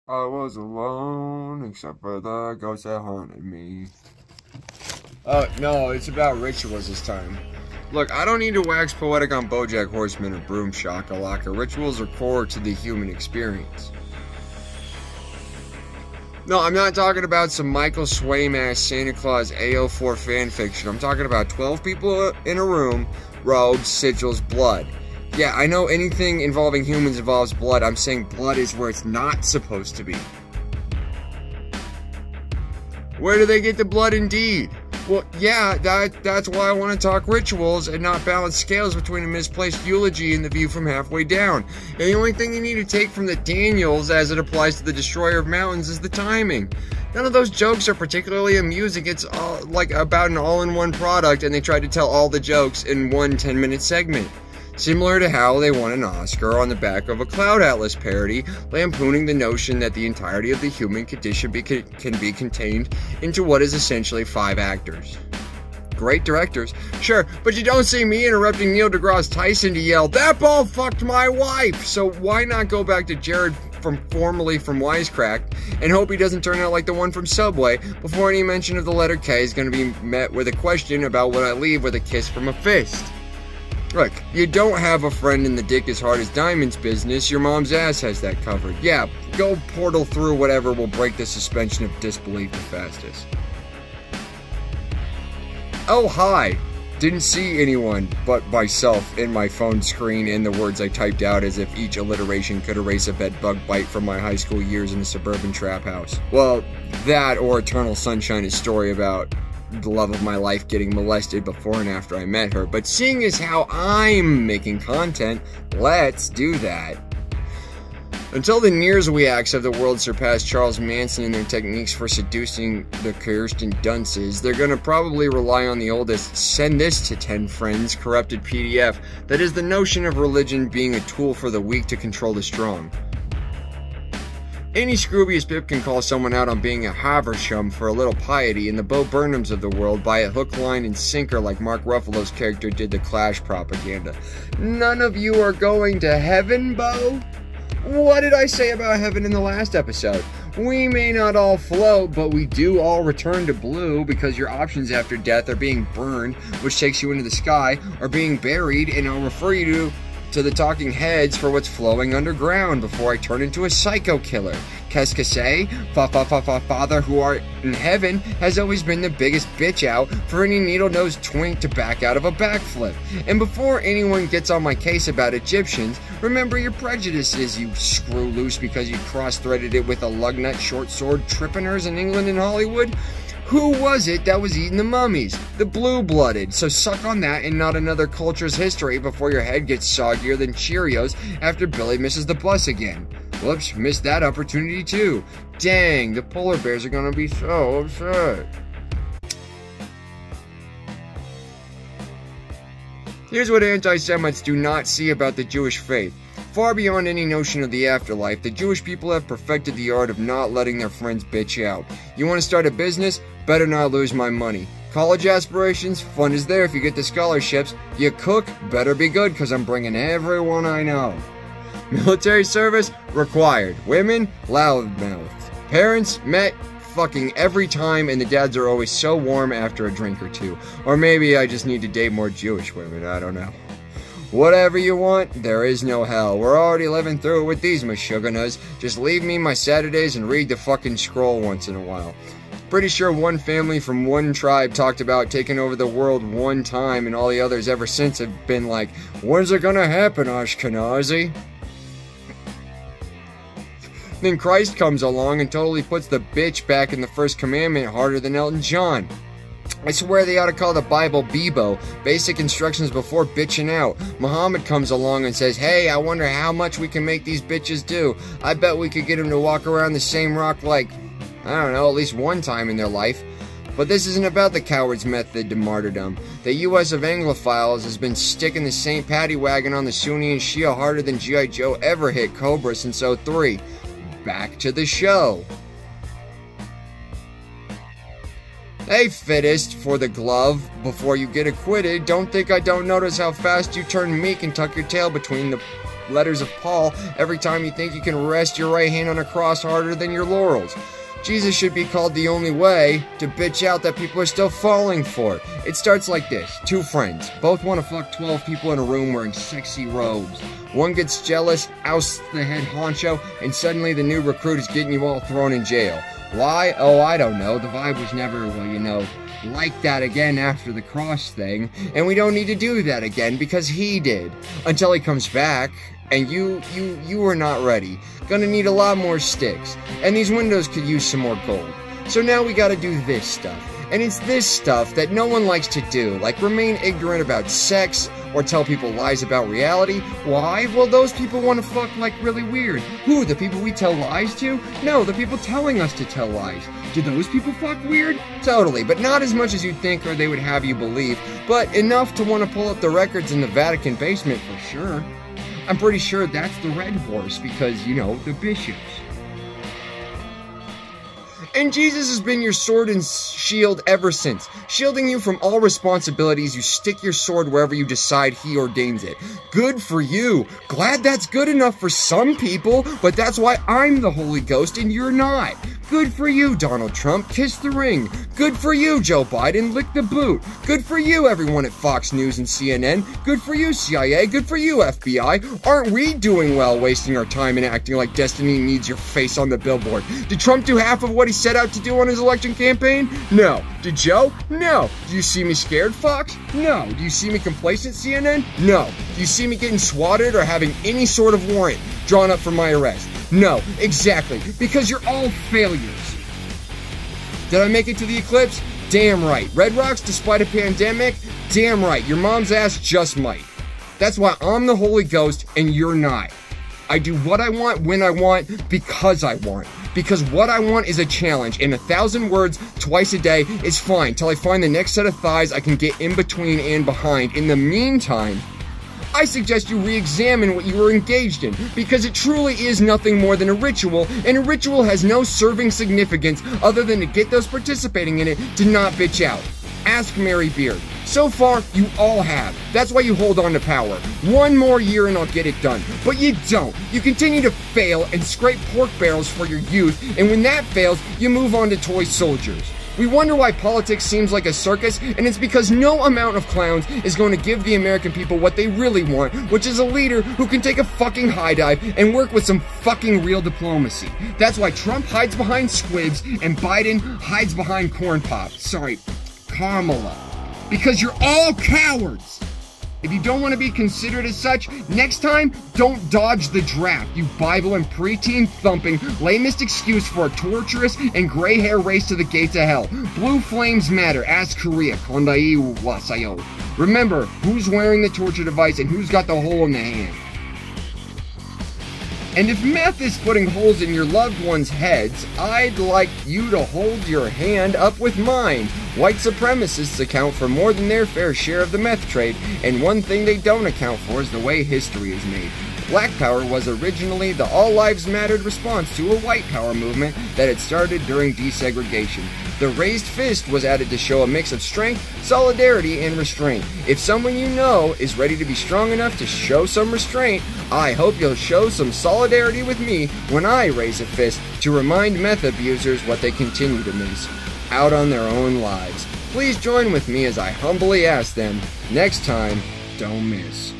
I was alone, except for the ghost that haunted me. No, it's about rituals this time. Look, I don't need to wax poetic on BoJack Horseman or Broom Shakalaka. Rituals are core to the human experience. No, I'm not talking about some Michael Swaim-ass Santa Claus AO4 fanfiction. I'm talking about 12 people in a room, robes, sigils, blood. Yeah, I know anything involving humans involves blood. I'm saying blood is where it's not supposed to be. Where do they get the blood indeed? Well, yeah, that's why I want to talk rituals and not balance scales between a misplaced eulogy and the view from halfway down. And the only thing you need to take from the Daniels as it applies to the Destroyer of Mountains is the timing. None of those jokes are particularly amusing. It's all, like about an all-in-one product, and they tried to tell all the jokes in one 10-minute segment. Similar to how they won an Oscar on the back of a Cloud Atlas parody, lampooning the notion that the entirety of the human condition can be contained into what is essentially 5 actors. Great directors, sure, but you don't see me interrupting Neil deGrasse Tyson to yell, "That ball fucked my wife!" So why not go back to Jared formerly from Wisecracked and hope he doesn't turn out like the one from Subway before any mention of the letter K is going to be met with a question about what I leave with a kiss from a fist. Look, you don't have a friend in the dick as hard as diamonds business, your mom's ass has that covered. Yeah, go portal through whatever will break the suspension of disbelief the fastest. Oh hi, didn't see anyone but myself in my phone screen and the words I typed out as if each alliteration could erase a bedbug bite from my high school years in a suburban trap house. Well, that or Eternal Sunshine, a story about the love of my life getting molested before and after I met her, but seeing as how I'm making content, let's do that. Until the Nierzwiaks of the world surpass Charles Manson in their techniques for seducing the Kirsten Dunces, they're gonna probably rely on the oldest send this to 10 friends corrupted PDF that is the notion of religion being a tool for the weak to control the strong. Any Scroobius Pip can call someone out on being a Haversham for a little piety, and the Bo Burnhams of the world buy a hook, line, and sinker like Mark Ruffalo's character did the Clash propaganda. None of you are going to heaven, Bo? What did I say about heaven in the last episode? We may not all float, but we do all return to blue because your options after death are being burned, which takes you into the sky, or being buried, and I'll refer you to the talking heads for what's flowing underground before I turn into a psycho killer. Qu'est-ce que c'est? Father who art in heaven has always been the biggest bitch out for any needle-nosed twink to back out of a backflip. And before anyone gets on my case about Egyptians, remember your prejudices, you screw loose because you cross-threaded it with a lugnut short sword trippiners in England and Hollywood. Who was it that was eating the mummies? The blue-blooded. So suck on that and not another culture's history before your head gets soggier than Cheerios after Billy misses the bus again. Whoops, missed that opportunity too. Dang, the polar bears are gonna be so upset. Here's what anti-Semites do not see about the Jewish faith. Far beyond any notion of the afterlife, the Jewish people have perfected the art of not letting their friends bitch out. You want to start a business? Better not lose my money. College aspirations? Fun is there if you get the scholarships. You cook? Better be good, because I'm bringing everyone I know. Military service? Required. Women? Loudmouthed. Parents? Met fucking every time, and the dads are always so warm after a drink or two. Or maybe I just need to date more Jewish women, I don't know. Whatever you want, there is no hell. We're already living through it with these mashuganas. Just leave me my Saturdays and read the fucking scroll once in a while. Pretty sure one family from one tribe talked about taking over the world one time, and all the others ever since have been like, when's it gonna happen, Ashkenazi? Then Christ comes along and totally puts the bitch back in the first commandment harder than Elton John. I swear they ought to call the Bible Bebo, basic instructions before bitching out. Muhammad comes along and says, hey, I wonder how much we can make these bitches do. I bet we could get them to walk around the same rock like, I don't know, at least one time in their life. But this isn't about the coward's method to martyrdom. The US of Anglophiles has been sticking the St. Patty wagon on the Sunni and Shia harder than G.I. Joe ever hit Cobra since '03. Back to the show. Hey, fittest, for the glove, before you get acquitted, don't think I don't notice how fast you turn meek and tuck your tail between the letters of Paul every time you think you can rest your right hand on a cross harder than your laurels. Jesus should be called the only way to bitch out that people are still falling for. It starts like this. Two friends, both want to fuck 12 people in a room wearing sexy robes. One gets jealous, ousts the head honcho, and suddenly the new recruit is getting you all thrown in jail. Why? Oh, I don't know. The vibe was never, well, you know, like that again after the cross thing, and we don't need to do that again because he did. Until he comes back, and you are not ready. Gonna need a lot more sticks, and these windows could use some more gold. So now we gotta do this stuff, and it's this stuff that no one likes to do, like remain ignorant about sex, or tell people lies about reality. Why? Well, those people want to fuck like really weird. Who, the people we tell lies to? No, the people telling us to tell lies. Do those people fuck weird? Totally, but not as much as you'd think or they would have you believe, but enough to want to pull up the records in the Vatican basement for sure. I'm pretty sure that's the Red Horse because, you know, the bishops. And Jesus has been your sword and shield ever since, shielding you from all responsibilities. You stick your sword wherever you decide he ordains it. Good for you. Glad that's good enough for some people, but that's why I'm the Holy Ghost and you're not. Good for you, Donald Trump. Kiss the ring. Good for you, Joe Biden. Lick the boot. Good for you, everyone at Fox News and CNN. Good for you, CIA. Good for you, FBI. Aren't we doing well wasting our time and acting like destiny needs your face on the billboard? Did Trump do half of what he set out to do on his election campaign? No. Did Joe? No. Do you see me scared, Fox? No. Do you see me complacent, CNN? No. Do you see me getting swatted or having any sort of warrant drawn up for my arrest? No, exactly, because you're all failures. Did I make it to the eclipse? Damn right. Red Rocks despite a pandemic? Damn right. Your mom's ass just might. That's why I'm the Holy Ghost and you're not. I do what I want, when I want, because I want. Because what I want is a challenge, and 1,000 words twice a day is fine till I find the next set of thighs I can get in between and behind. In the meantime, I suggest you re-examine what you were engaged in, because it truly is nothing more than a ritual, and a ritual has no serving significance other than to get those participating in it to not bitch out. Ask Mary Beard. So far, you all have. That's why you hold on to power. One more year and I'll get it done. But you don't. You continue to fail and scrape pork barrels for your youth, and when that fails, you move on to toy soldiers. We wonder why politics seems like a circus, and it's because no amount of clowns is going to give the American people what they really want, which is a leader who can take a fucking high dive and work with some fucking real diplomacy. That's why Trump hides behind squibs and Biden hides behind corn pop. Sorry, Kamala. Because you're all cowards. If you don't want to be considered as such, next time, don't dodge the draft, you Bible and preteen thumping, lamest excuse for a torturous and gray hair race to the gates of hell. Blue flames matter. Ask Korea. Kondai wasayo. Remember, who's wearing the torture device and who's got the hole in the hand. And if meth is putting holes in your loved ones' heads, I'd like you to hold your hand up with mine. White supremacists account for more than their fair share of the meth trade, and one thing they don't account for is the way history is made. Black Power was originally the All Lives Mattered response to a white power movement that had started during desegregation. The raised fist was added to show a mix of strength, solidarity, and restraint. If someone you know is ready to be strong enough to show some restraint, I hope you'll show some solidarity with me when I raise a fist to remind meth abusers what they continue to miss out on their own lives. Please join with me as I humbly ask them, next time, don't miss.